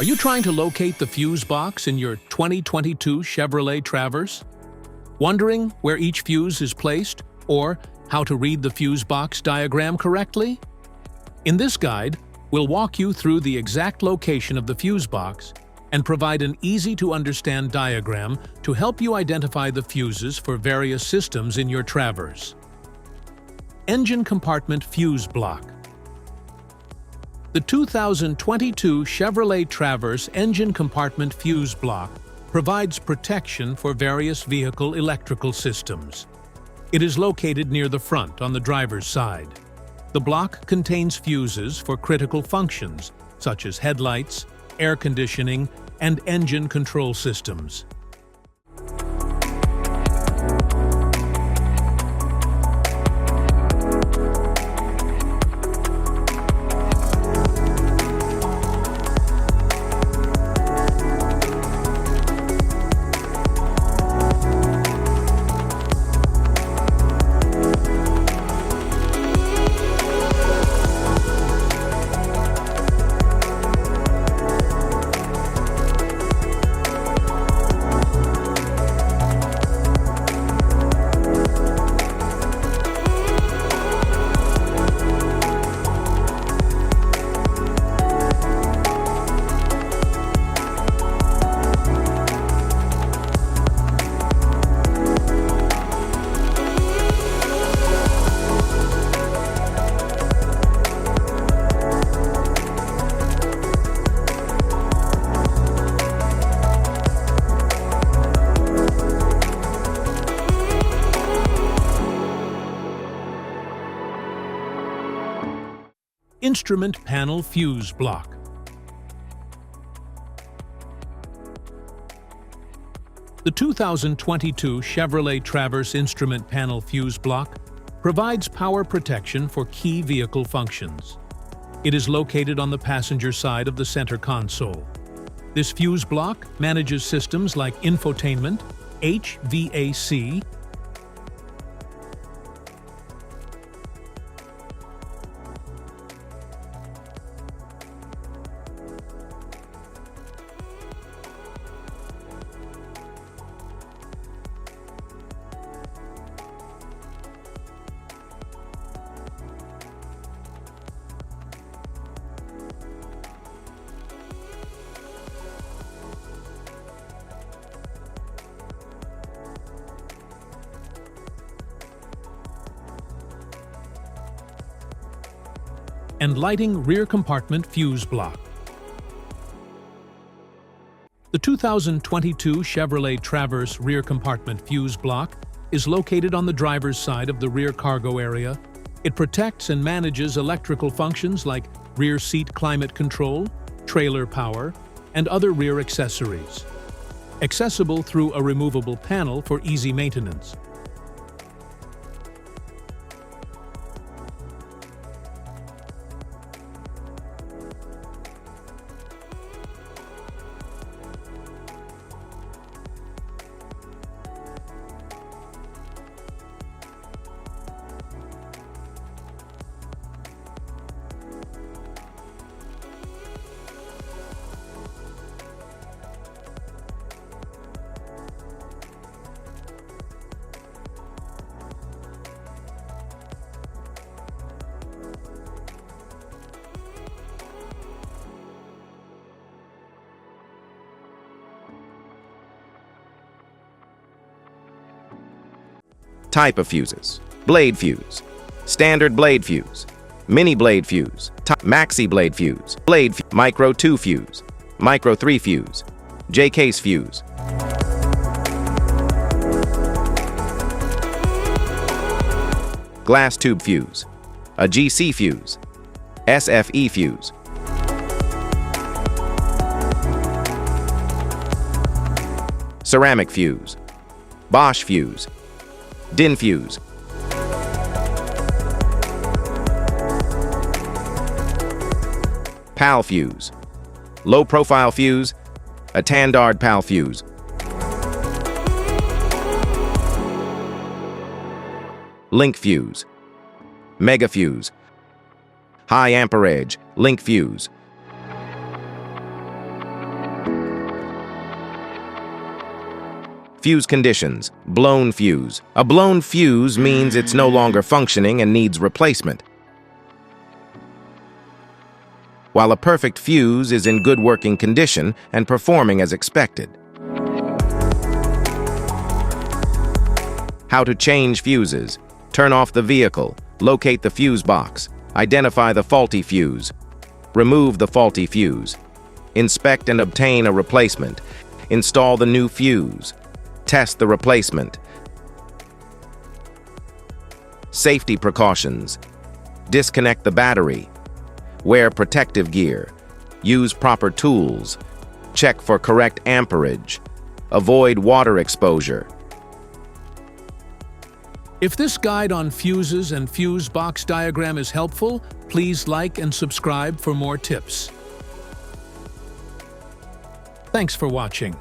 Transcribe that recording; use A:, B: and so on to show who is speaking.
A: Are you trying to locate the fuse box in your 2022 Chevrolet Traverse? Wondering where each fuse is placed or how to read the fuse box diagram correctly? In this guide, we'll walk you through the exact location of the fuse box and provide an easy-to-understand diagram to help you identify the fuses for various systems in your Traverse. Engine compartment fuse block. The 2022 Chevrolet Traverse engine compartment fuse block provides protection for various vehicle electrical systems. It is located near the front on the driver's side. The block contains fuses for critical functions such as headlights, air conditioning, and engine control systems. Instrument panel fuse block. The 2022 Chevrolet Traverse instrument panel fuse block provides power protection for key vehicle functions. It is located on the passenger side of the center console. This fuse block manages systems like infotainment, HVAC, and lighting rear compartment fuse block. The 2022 Chevrolet Traverse rear compartment fuse block is located on the driver's side of the rear cargo area. It protects and manages electrical functions like rear seat climate control, trailer power, and other rear accessories. Accessible through a removable panel for easy maintenance.
B: Type of fuses: blade fuse, standard blade fuse, mini blade fuse, maxi blade fuse, micro 2 fuse, micro 3 fuse, J-case fuse. Glass tube fuse, a GC fuse, SFE fuse. Ceramic fuse, Bosch fuse, DIN fuse. PAL fuse, low profile fuse, a Tandard PAL fuse. Link fuse, mega fuse, high amperage, link fuse. Fuse conditions. Blown fuse. A blown fuse means it's no longer functioning and needs replacement, while a perfect fuse is in good working condition and performing as expected. How to change fuses. Turn off the vehicle. Locate the fuse box. Identify the faulty fuse. Remove the faulty fuse. Inspect and obtain a replacement. Install the new fuse. Test the replacement. Safety precautions. Disconnect the battery. Wear protective gear. Use proper tools. Check for correct amperage. Avoid water exposure.
A: If this guide on fuses and fuse box diagram is helpful, please like and subscribe for more tips. Thanks for watching.